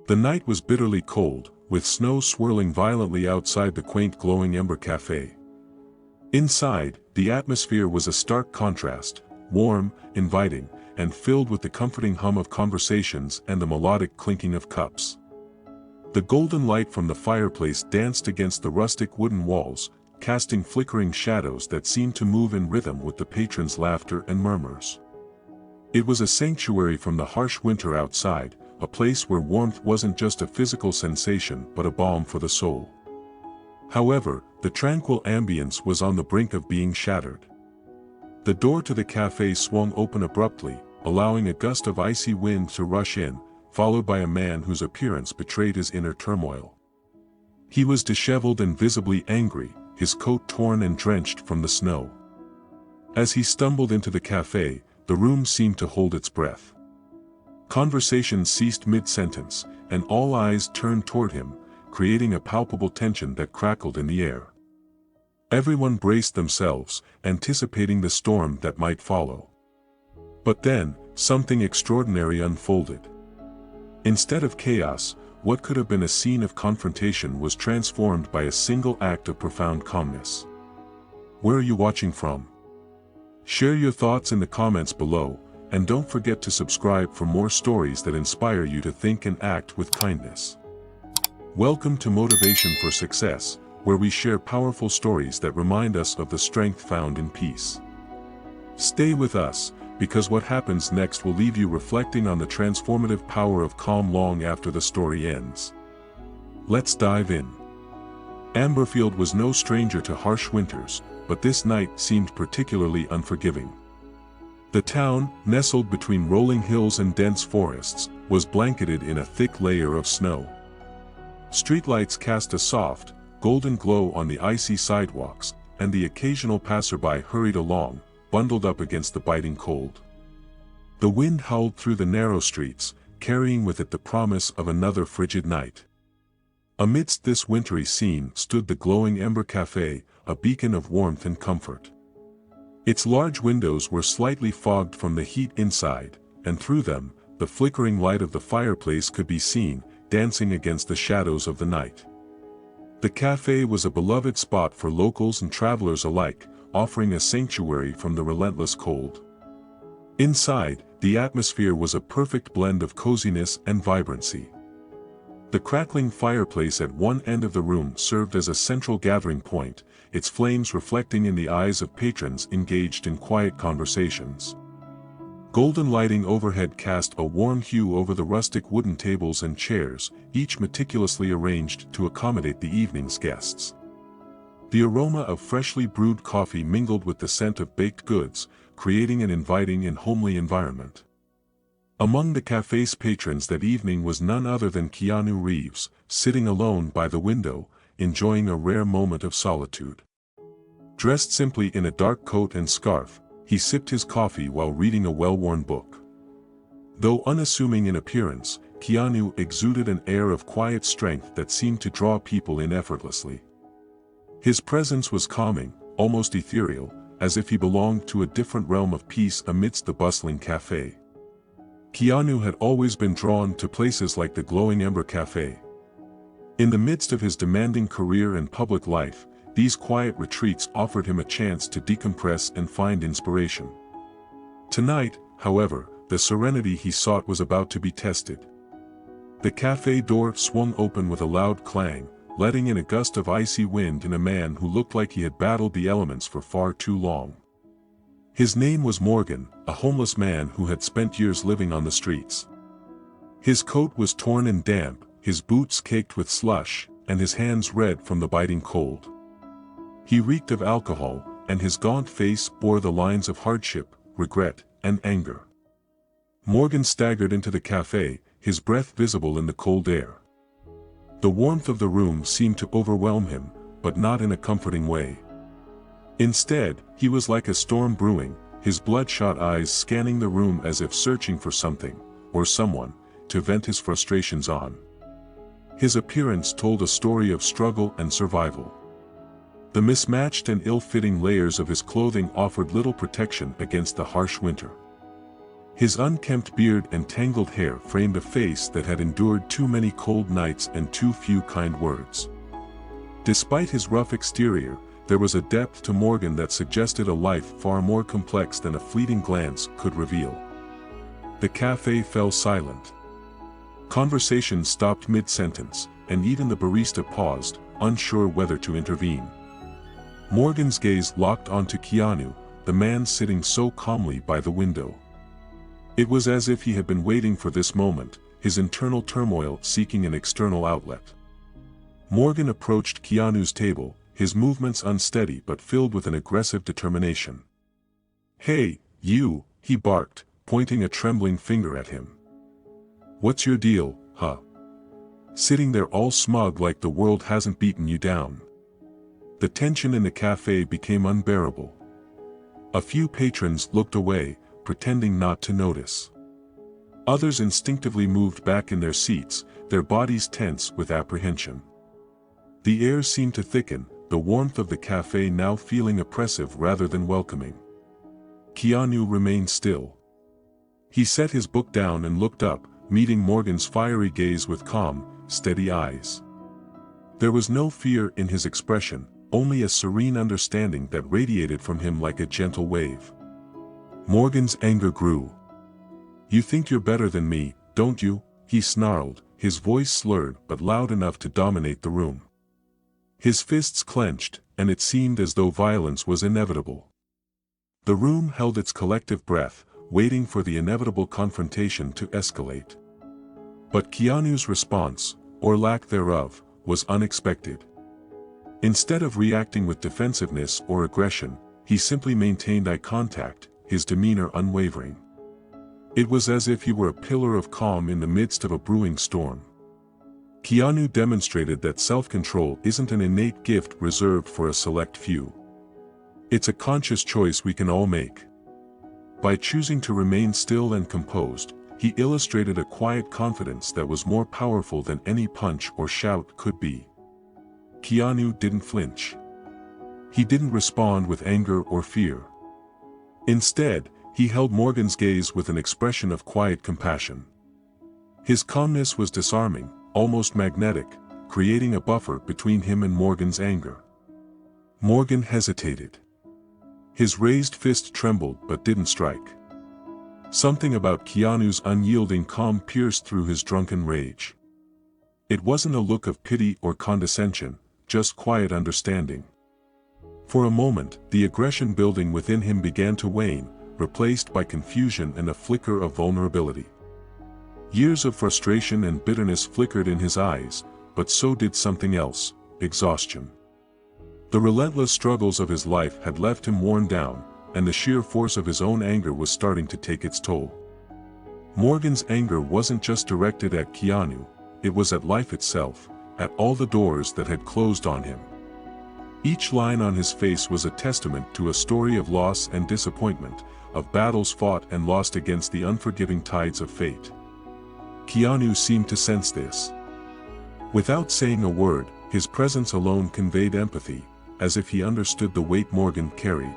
The night was bitterly cold, with snow swirling violently outside the quaint glowing ember cafe. Inside, the atmosphere was a stark contrast, warm, inviting, and filled with the comforting hum of conversations and the melodic clinking of cups. The golden light from the fireplace danced against the rustic wooden walls, casting flickering shadows that seemed to move in rhythm with the patrons' laughter and murmurs. It was a sanctuary from the harsh winter outside, a place where warmth wasn't just a physical sensation but a balm for the soul. However, the tranquil ambience was on the brink of being shattered. The door to the cafe swung open abruptly, allowing a gust of icy wind to rush in, followed by a man whose appearance betrayed his inner turmoil. He was disheveled and visibly angry, his coat torn and drenched from the snow. As he stumbled into the cafe, the room seemed to hold its breath. Conversation ceased mid-sentence, and all eyes turned toward him, creating a palpable tension that crackled in the air. Everyone braced themselves, anticipating the storm that might follow. But then, something extraordinary unfolded. Instead of chaos, what could have been a scene of confrontation was transformed by a single act of profound calmness. Where are you watching from? Share your thoughts in the comments below, and don't forget to subscribe for more stories that inspire you to think and act with kindness. Welcome to Motivation for Success, where we share powerful stories that remind us of the strength found in peace. Stay with us, because what happens next will leave you reflecting on the transformative power of calm long after the story ends. Let's dive in. Amberfield was no stranger to harsh winters, but this night seemed particularly unforgiving. The town, nestled between rolling hills and dense forests, was blanketed in a thick layer of snow. Streetlights cast a soft, golden glow on the icy sidewalks, and the occasional passerby hurried along, bundled up against the biting cold. The wind howled through the narrow streets, carrying with it the promise of another frigid night. Amidst this wintry scene stood the glowing Ember Cafe, a beacon of warmth and comfort. Its large windows were slightly fogged from the heat inside, and through them, the flickering light of the fireplace could be seen, dancing against the shadows of the night. The cafe was a beloved spot for locals and travelers alike, offering a sanctuary from the relentless cold. Inside, the atmosphere was a perfect blend of coziness and vibrancy. The crackling fireplace at one end of the room served as a central gathering point, its flames reflecting in the eyes of patrons engaged in quiet conversations. Golden lighting overhead cast a warm hue over the rustic wooden tables and chairs, each meticulously arranged to accommodate the evening's guests. The aroma of freshly brewed coffee mingled with the scent of baked goods, creating an inviting and homely environment. Among the cafe's patrons that evening was none other than Keanu Reeves, sitting alone by the window, enjoying a rare moment of solitude. Dressed simply in a dark coat and scarf, he sipped his coffee while reading a well-worn book. Though unassuming in appearance, Keanu exuded an air of quiet strength that seemed to draw people in effortlessly. His presence was calming, almost ethereal, as if he belonged to a different realm of peace amidst the bustling cafe. Keanu had always been drawn to places like the glowing Ember Cafe. In the midst of his demanding career and public life, these quiet retreats offered him a chance to decompress and find inspiration. Tonight, however, the serenity he sought was about to be tested. The cafe door swung open with a loud clang, letting in a gust of icy wind and a man who looked like he had battled the elements for far too long. His name was Morgan, a homeless man who had spent years living on the streets. His coat was torn and damp, his boots caked with slush, and his hands red from the biting cold. He reeked of alcohol, and his gaunt face bore the lines of hardship, regret, and anger. Morgan staggered into the cafe, his breath visible in the cold air. The warmth of the room seemed to overwhelm him, but not in a comforting way. Instead, he was like a storm brewing, his bloodshot eyes scanning the room as if searching for something, or someone, to vent his frustrations on. His appearance told a story of struggle and survival. The mismatched and ill-fitting layers of his clothing offered little protection against the harsh winter. His unkempt beard and tangled hair framed a face that had endured too many cold nights and too few kind words. Despite his rough exterior, there was a depth to Morgan that suggested a life far more complex than a fleeting glance could reveal. The cafe fell silent. Conversation stopped mid-sentence, and even the barista paused, unsure whether to intervene. Morgan's gaze locked onto Keanu, the man sitting so calmly by the window. It was as if he had been waiting for this moment, his internal turmoil seeking an external outlet. Morgan approached Keanu's table, his movements unsteady but filled with an aggressive determination. "Hey, you," he barked, pointing a trembling finger at him. "What's your deal, huh? Sitting there all smug like the world hasn't beaten you down." The tension in the cafe became unbearable. A few patrons looked away, pretending not to notice. Others instinctively moved back in their seats, their bodies tense with apprehension. The air seemed to thicken, the warmth of the cafe now feeling oppressive rather than welcoming. Keanu remained still. He set his book down and looked up, meeting Morgan's fiery gaze with calm, steady eyes. There was no fear in his expression, only a serene understanding that radiated from him like a gentle wave. Morgan's anger grew. "You think you're better than me, don't you?" he snarled, his voice slurred but loud enough to dominate the room. His fists clenched, and it seemed as though violence was inevitable. The room held its collective breath, waiting for the inevitable confrontation to escalate. But Keanu's response, or lack thereof, was unexpected. Instead of reacting with defensiveness or aggression, he simply maintained eye contact, his demeanor unwavering. It was as if he were a pillar of calm in the midst of a brewing storm. Keanu demonstrated that self-control isn't an innate gift reserved for a select few. It's a conscious choice we can all make. By choosing to remain still and composed, he illustrated a quiet confidence that was more powerful than any punch or shout could be. Keanu didn't flinch. He didn't respond with anger or fear. Instead, he held Morgan's gaze with an expression of quiet compassion. His calmness was disarming, almost magnetic, creating a buffer between him and Morgan's anger. Morgan hesitated. His raised fist trembled but didn't strike. Something about Keanu's unyielding calm pierced through his drunken rage. It wasn't a look of pity or condescension, just quiet understanding. For a moment, the aggression building within him began to wane, replaced by confusion and a flicker of vulnerability. Years of frustration and bitterness flickered in his eyes, but so did something else: exhaustion. The relentless struggles of his life had left him worn down, and the sheer force of his own anger was starting to take its toll. Morgan's anger wasn't just directed at Keanu, it was at life itself, at all the doors that had closed on him. Each line on his face was a testament to a story of loss and disappointment, of battles fought and lost against the unforgiving tides of fate. Keanu seemed to sense this. Without saying a word, his presence alone conveyed empathy, as if he understood the weight Morgan carried.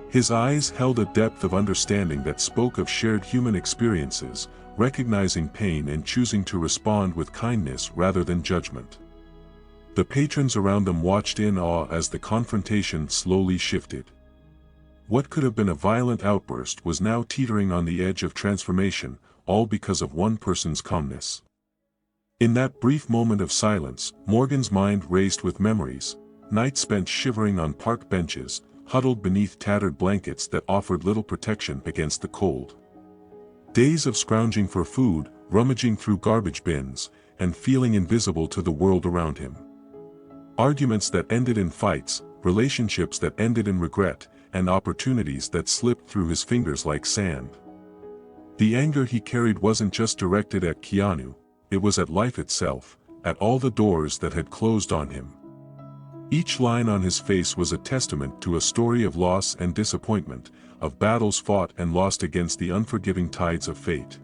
His eyes held a depth of understanding that spoke of shared human experiences, recognizing pain and choosing to respond with kindness rather than judgment. The patrons around them watched in awe as the confrontation slowly shifted. What could have been a violent outburst was now teetering on the edge of transformation, all because of one person's calmness. In that brief moment of silence, Morgan's mind raced with memories, nights spent shivering on park benches, huddled beneath tattered blankets that offered little protection against the cold. Days of scrounging for food, rummaging through garbage bins, and feeling invisible to the world around him. Arguments that ended in fights, relationships that ended in regret, and opportunities that slipped through his fingers like sand. The anger he carried wasn't just directed at Keanu, it was at life itself, at all the doors that had closed on him. Each line on his face was a testament to a story of loss and disappointment, of battles fought and lost against the unforgiving tides of fate.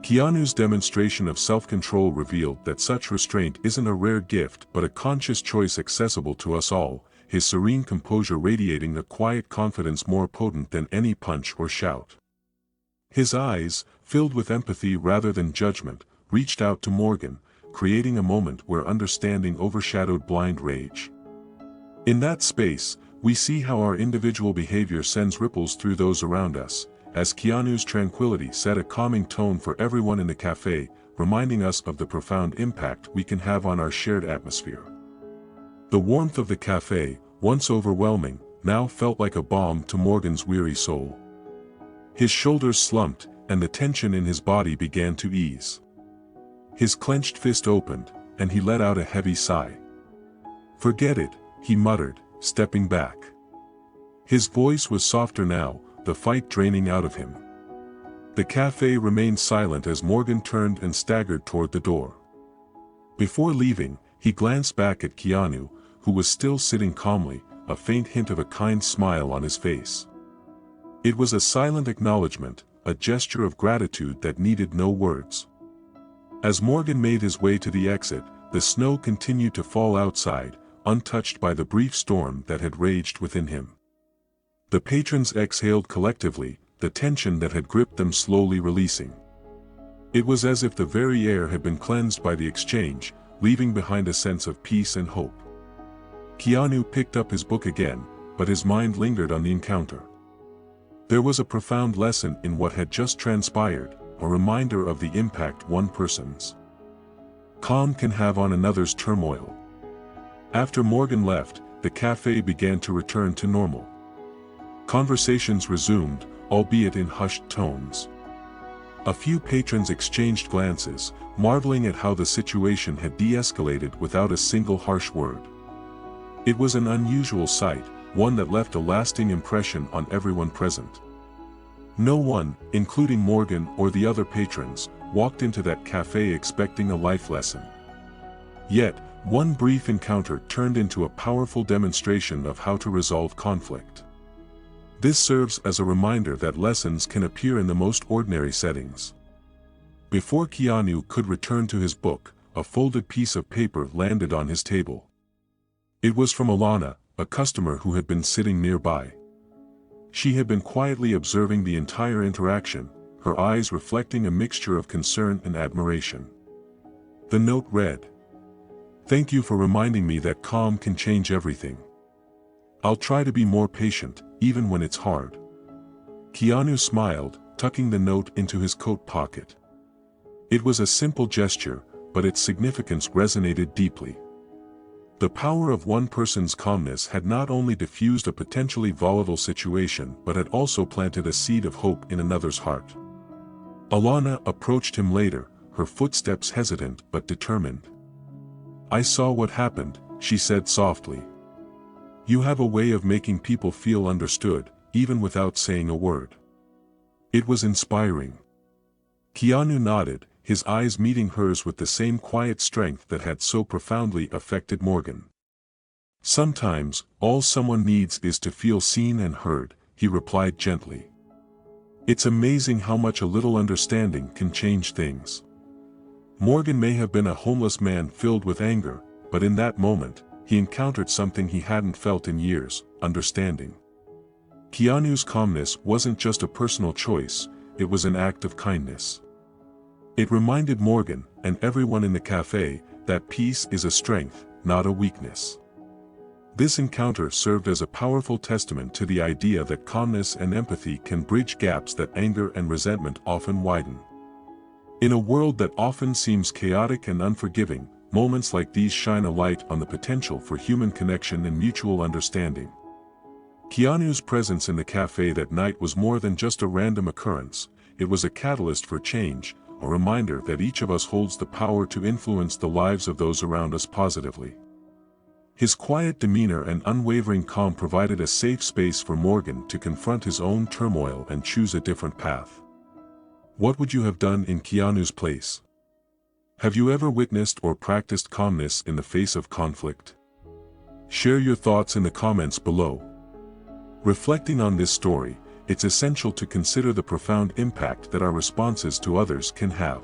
Keanu's demonstration of self-control revealed that such restraint isn't a rare gift but a conscious choice accessible to us all, his serene composure radiating a quiet confidence more potent than any punch or shout. His eyes, filled with empathy rather than judgment, reached out to Morgan, creating a moment where understanding overshadowed blind rage. In that space, we see how our individual behavior sends ripples through those around us, as Keanu's tranquility set a calming tone for everyone in the cafe, reminding us of the profound impact we can have on our shared atmosphere. The warmth of the cafe, once overwhelming, now felt like a balm to Morgan's weary soul. His shoulders slumped, and the tension in his body began to ease. His clenched fist opened, and he let out a heavy sigh. "Forget it," he muttered, stepping back. His voice was softer now, the fight draining out of him. The cafe remained silent as Morgan turned and staggered toward the door. Before leaving, he glanced back at Keanu, who was still sitting calmly, a faint hint of a kind smile on his face. It was a silent acknowledgement, a gesture of gratitude that needed no words. As Morgan made his way to the exit, the snow continued to fall outside, untouched by the brief storm that had raged within him. The patrons exhaled collectively, the tension that had gripped them slowly releasing. It was as if the very air had been cleansed by the exchange, leaving behind a sense of peace and hope. Keanu picked up his book again, but his mind lingered on the encounter. There was a profound lesson in what had just transpired, a reminder of the impact one person's calm can have on another's turmoil. After Morgan left, the cafe began to return to normal. Conversations resumed, albeit in hushed tones. A few patrons exchanged glances, marveling at how the situation had de-escalated without a single harsh word. It was an unusual sight, one that left a lasting impression on everyone present. No one, including Morgan or the other patrons, walked into that cafe expecting a life lesson. Yet, one brief encounter turned into a powerful demonstration of how to resolve conflict. This serves as a reminder that lessons can appear in the most ordinary settings. Before Keanu could return to his book, a folded piece of paper landed on his table. It was from Alana, a customer who had been sitting nearby. She had been quietly observing the entire interaction, her eyes reflecting a mixture of concern and admiration. The note read, "Thank you for reminding me that calm can change everything. I'll try to be more patient, even when it's hard." Keanu smiled, tucking the note into his coat pocket. It was a simple gesture, but its significance resonated deeply. The power of one person's calmness had not only diffused a potentially volatile situation but had also planted a seed of hope in another's heart. Alana approached him later, her footsteps hesitant but determined. "I saw what happened," she said softly. "You have a way of making people feel understood, even without saying a word." It was inspiring. Keanu nodded, his eyes meeting hers with the same quiet strength that had so profoundly affected Morgan. "Sometimes, all someone needs is to feel seen and heard," he replied gently. "It's amazing how much a little understanding can change things." Morgan may have been a homeless man filled with anger, but in that moment, he encountered something he hadn't felt in years: understanding. Keanu's calmness wasn't just a personal choice, it was an act of kindness. It reminded Morgan, and everyone in the cafe, that peace is a strength, not a weakness. This encounter served as a powerful testament to the idea that calmness and empathy can bridge gaps that anger and resentment often widen. In a world that often seems chaotic and unforgiving, moments like these shine a light on the potential for human connection and mutual understanding. Keanu's presence in the cafe that night was more than just a random occurrence, it was a catalyst for change, a reminder that each of us holds the power to influence the lives of those around us positively. His quiet demeanor and unwavering calm provided a safe space for Morgan to confront his own turmoil and choose a different path. What would you have done in Keanu's place? Have you ever witnessed or practiced calmness in the face of conflict? Share your thoughts in the comments below. Reflecting on this story, it's essential to consider the profound impact that our responses to others can have.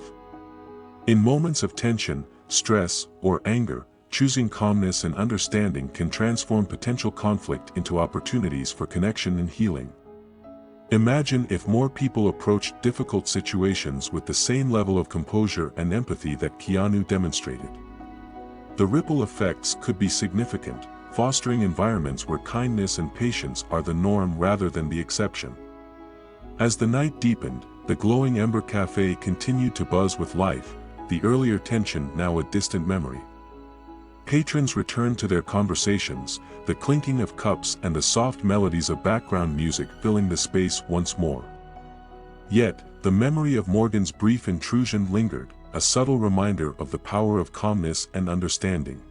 In moments of tension, stress, or anger, choosing calmness and understanding can transform potential conflict into opportunities for connection and healing. Imagine if more people approached difficult situations with the same level of composure and empathy that Keanu demonstrated. The ripple effects could be significant, fostering environments where kindness and patience are the norm rather than the exception. As the night deepened, the glowing Ember Cafe continued to buzz with life, the earlier tension now a distant memory. Patrons returned to their conversations, the clinking of cups and the soft melodies of background music filling the space once more. Yet, the memory of Morgan's brief intrusion lingered, a subtle reminder of the power of calmness and understanding.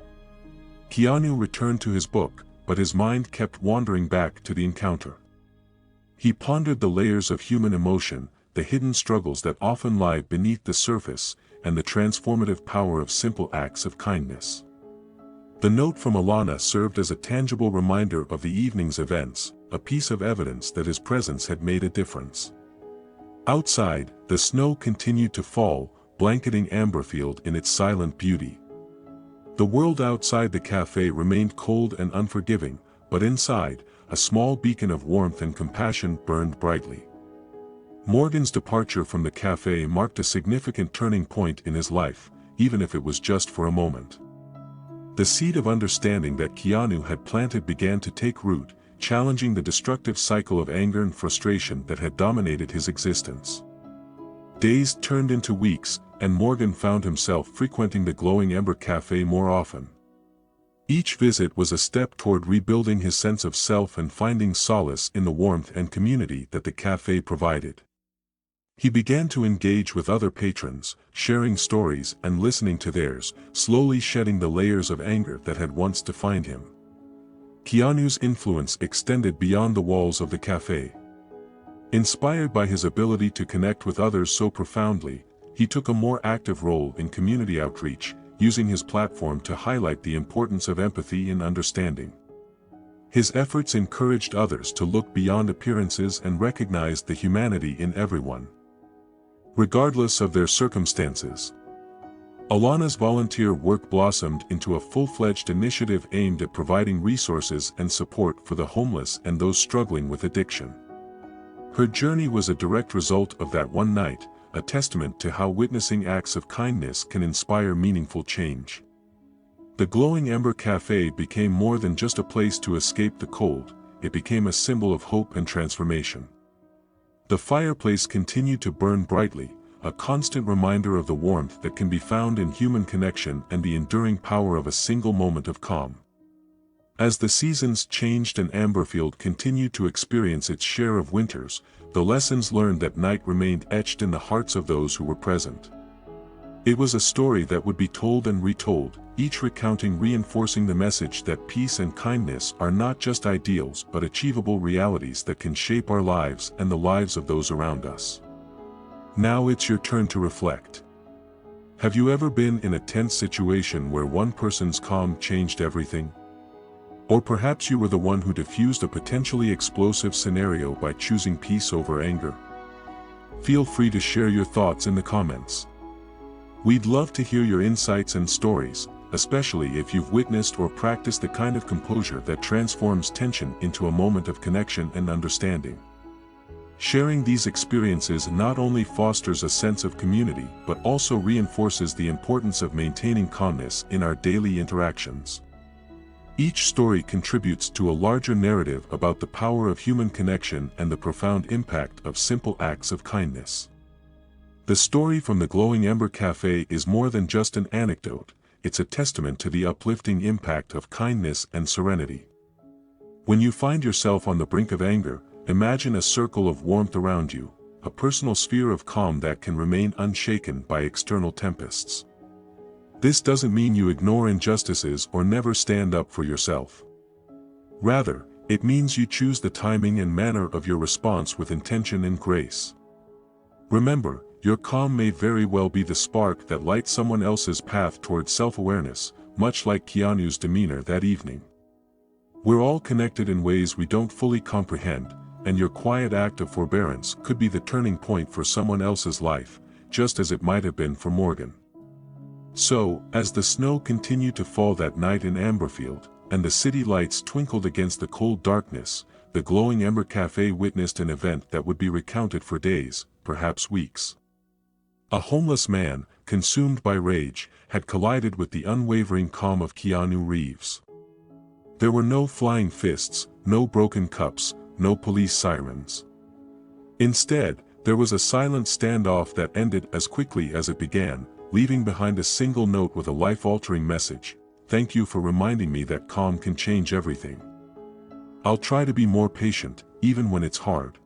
Keanu returned to his book, but his mind kept wandering back to the encounter. He pondered the layers of human emotion, the hidden struggles that often lie beneath the surface, and the transformative power of simple acts of kindness. The note from Alana served as a tangible reminder of the evening's events, a piece of evidence that his presence had made a difference. Outside, the snow continued to fall, blanketing Amberfield in its silent beauty. The world outside the cafe remained cold and unforgiving, but inside, a small beacon of warmth and compassion burned brightly. Morgan's departure from the cafe marked a significant turning point in his life, even if it was just for a moment. The seed of understanding that Keanu had planted began to take root, challenging the destructive cycle of anger and frustration that had dominated his existence. Days turned into weeks, and Morgan found himself frequenting the glowing Ember Cafe more often. Each visit was a step toward rebuilding his sense of self and finding solace in the warmth and community that the cafe provided. He began to engage with other patrons, sharing stories and listening to theirs, slowly shedding the layers of anger that had once defined him. Keanu's influence extended beyond the walls of the cafe. Inspired by his ability to connect with others so profoundly, he took a more active role in community outreach, using his platform to highlight the importance of empathy and understanding. His efforts encouraged others to look beyond appearances and recognize the humanity in everyone, regardless of their circumstances. Alana's volunteer work blossomed into a full-fledged initiative aimed at providing resources and support for the homeless and those struggling with addiction. Her journey was a direct result of that one night, a testament to how witnessing acts of kindness can inspire meaningful change. The glowing Ember Cafe became more than just a place to escape the cold, it became a symbol of hope and transformation. The fireplace continued to burn brightly, a constant reminder of the warmth that can be found in human connection and the enduring power of a single moment of calm. As the seasons changed and Amberfield continued to experience its share of winters, the lessons learned that night remained etched in the hearts of those who were present. It was a story that would be told and retold, each recounting reinforcing the message that peace and kindness are not just ideals but achievable realities that can shape our lives and the lives of those around us. Now it's your turn to reflect. Have you ever been in a tense situation where one person's calm changed everything? Or perhaps you were the one who diffused a potentially explosive scenario by choosing peace over anger? Feel free to share your thoughts in the comments. We'd love to hear your insights and stories, especially if you've witnessed or practiced the kind of composure that transforms tension into a moment of connection and understanding. Sharing these experiences not only fosters a sense of community but also reinforces the importance of maintaining calmness in our daily interactions. Each story contributes to a larger narrative about the power of human connection and the profound impact of simple acts of kindness. The story from the glowing Ember Cafe is more than just an anecdote, it's a testament to the uplifting impact of kindness and serenity. When you find yourself on the brink of anger, imagine a circle of warmth around you, a personal sphere of calm that can remain unshaken by external tempests. This doesn't mean you ignore injustices or never stand up for yourself. Rather, it means you choose the timing and manner of your response with intention and grace. Remember, your calm may very well be the spark that lights someone else's path towards self-awareness, much like Keanu's demeanor that evening. We're all connected in ways we don't fully comprehend, and your quiet act of forbearance could be the turning point for someone else's life, just as it might have been for Morgan. So, as the snow continued to fall that night in Amberfield, and the city lights twinkled against the cold darkness, the glowing Ember Cafe witnessed an event that would be recounted for days, perhaps weeks. A homeless man, consumed by rage, had collided with the unwavering calm of Keanu Reeves. There were no flying fists, no broken cups, no police sirens. Instead, there was a silent standoff that ended as quickly as it began, leaving behind a single note with a life-altering message: "Thank you for reminding me that calm can change everything. I'll try to be more patient, even when it's hard."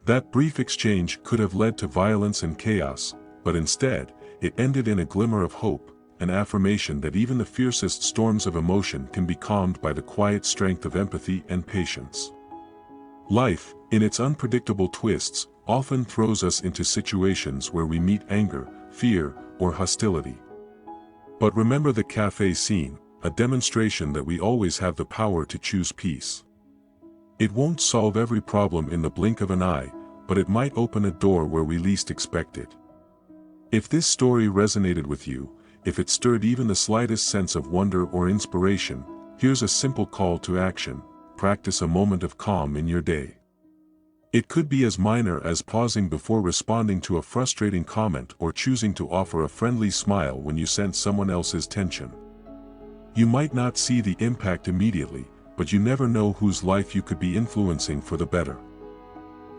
That brief exchange could have led to violence and chaos, but instead, it ended in a glimmer of hope, an affirmation that even the fiercest storms of emotion can be calmed by the quiet strength of empathy and patience. Life, in its unpredictable twists, often throws us into situations where we meet anger, fear, or hostility. But remember the cafe scene, a demonstration that we always have the power to choose peace. It won't solve every problem in the blink of an eye, but it might open a door where we least expect it. If this story resonated with you, if it stirred even the slightest sense of wonder or inspiration, here's a simple call to action: practice a moment of calm in your day. It could be as minor as pausing before responding to a frustrating comment or choosing to offer a friendly smile when you sense someone else's tension. You might not see the impact immediately, but you never know whose life you could be influencing for the better.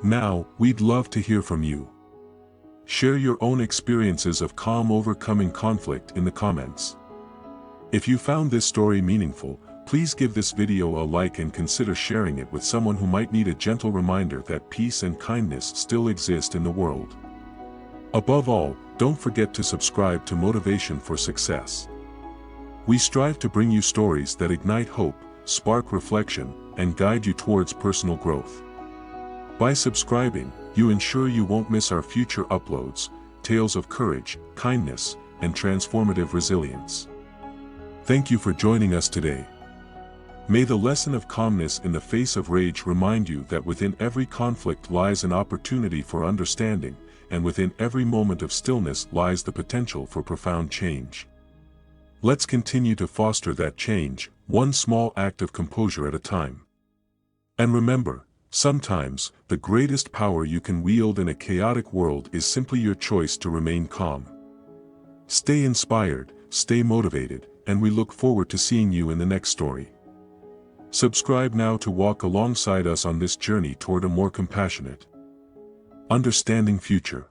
Now, we'd love to hear from you. Share your own experiences of calm overcoming conflict in the comments. If you found this story meaningful, please give this video a like and consider sharing it with someone who might need a gentle reminder that peace and kindness still exist in the world. Above all, don't forget to subscribe to Motivation for Success. We strive to bring you stories that ignite hope, spark reflection, and guide you towards personal growth. By subscribing, you ensure you won't miss our future uploads, tales of courage, kindness, and transformative resilience. Thank you for joining us today. May the lesson of calmness in the face of rage remind you that within every conflict lies an opportunity for understanding, and within every moment of stillness lies the potential for profound change. Let's continue to foster that change, one small act of composure at a time. And remember, sometimes, the greatest power you can wield in a chaotic world is simply your choice to remain calm. Stay inspired, stay motivated, and we look forward to seeing you in the next story. Subscribe now to walk alongside us on this journey toward a more compassionate, understanding future.